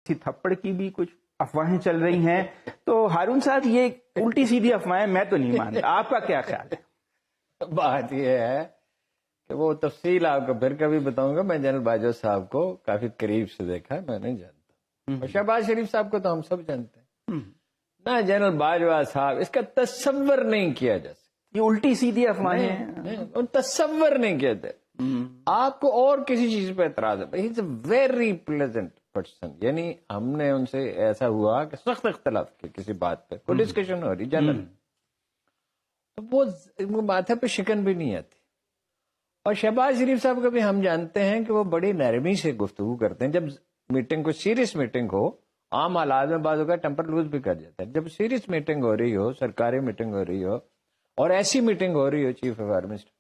تھپڑ کی بھی کچھ افواہیں چل رہی ہیں، تو ہارون صاحب یہ الٹی سیدھی افواہیں میں تو نہیں مانتا، آپ کا کیا خیال ہے؟ بات یہ ہے کہ وہ تفصیل آپ کو پھر کبھی بتاؤں گا. میں جنرل باجوہ صاحب کو کافی قریب سے دیکھا ہے، میں نہیں جانتا. اور شہباز شریف صاحب کو تو ہم سب جانتے ہیں. نہ جنرل باجوہ صاحب، اس کا تصور نہیں کیا جا سکتا. یہ الٹی سیدھی افواہیں ہیں. نہیں، تصور نہیں کہتے. آپ کو اور کسی چیز پہ اعتراض ہے. ہی از اے ویری پلیزنٹ پرسن. یعنی ہم نے ان سے ایسا ہوا کہ سخت اختلاف کیا کسی بات پہ، کوئی ڈسکشن ہو رہی جنرل، تو وہ ماتھے پہ شکن بھی نہیں آتی. اور شہباز شریف صاحب کو بھی ہم جانتے ہیں کہ وہ بڑی نرمی سے گفتگو کرتے ہیں. جب میٹنگ کو سیریس میٹنگ ہو، عام حالات میں بعض اوقات ٹیمپر لوز بھی کر جاتا ہے. جب سیریس میٹنگ ہو رہی ہو، سرکاری میٹنگ ہو رہی ہو، اور ایسی میٹنگ ہو رہی ہو چیف آف آرمی اسٹاف،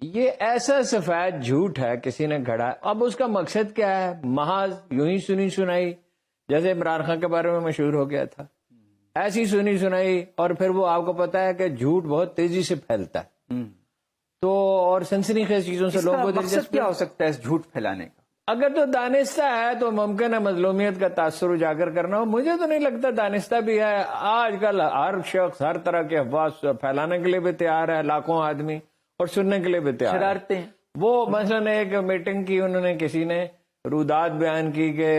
یہ ایسا سفید جھوٹ ہے کسی نے گھڑا. اب اس کا مقصد کیا ہے؟ محض یوں ہی سنی سنائی، جیسے عمران خان کے بارے میں مشہور ہو گیا تھا، ایسی سنی سنائی. اور پھر وہ آپ کو پتا ہے کہ جھوٹ بہت تیزی سے پھیلتا ہے، تو اور سنسنی خیز چیزوں سے لوگوں کو مقصد کیا ہو سکتا ہے اس جھوٹ پھیلانے کا؟ اگر تو دانستہ ہے تو ممکن ہے مظلومیت کا تاثر اجاگر کرنا ہو. مجھے تو نہیں لگتا دانستہ بھی ہے. آج کل ہر شخص ہر طرح کے افواہ پھیلانے کے لیے بھی تیار ہے، لاکھوں آدمی، اور سننے کے لیے بھی تیار ہے. شرارتیں وہ مثلا ایک میٹنگ کی، انہوں نے کسی نے رودات بیان کی کہ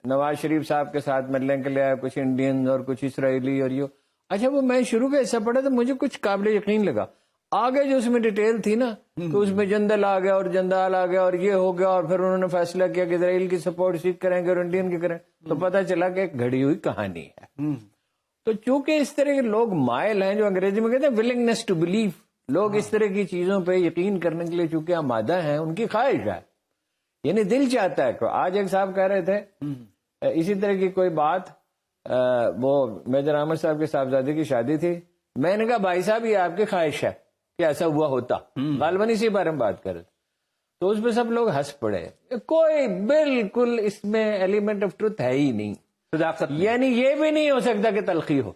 نواز شریف صاحب کے ساتھ ملنے کے لیے کچھ انڈین اور کچھ اسرائیلی اور یہ. اچھا، وہ میں شروع کا حصہ پڑھا تو مجھے کچھ قابل یقین لگا. آگے جو اس میں ڈیٹیل تھی نا کہ اس میں جندل آ گیا اور جندال آ گیا اور یہ ہو گیا، اور پھر انہوں نے فیصلہ کیا کہ اسرائیل کی سپورٹ سیکھ کریں گے اور انڈین کی کریں، تو پتہ چلا کہ ایک گھڑی ہوئی کہانی ہے. تو چونکہ اس طرح کے لوگ مائل ہیں، جو انگریزی میں کہتے ہیں ولنگنس ٹو بلیو، لوگ اس طرح کی چیزوں پہ یقین کرنے کے لیے چونکہ آمادہ ہیں، ان کی خواہش ہے، یعنی دل چاہتا ہے. آج ایک صاحب کہہ رہے تھے اسی طرح کی کوئی بات، وہ میجر احمد صاحب کے صاحبزادے کی شادی تھی. میں نے کہا بھائی صاحب یہ آپ کی خواہش ہے کہ ایسا ہوا ہوتا، غالباً اسی بارے میں بات کر رہے تھے. تو اس پہ سب لوگ ہنس پڑے. کوئی بالکل اس میں ایلیمنٹ آف ٹروتھ ہے ہی نہیں، یعنی یہ بھی نہیں ہو سکتا کہ تلخی ہو.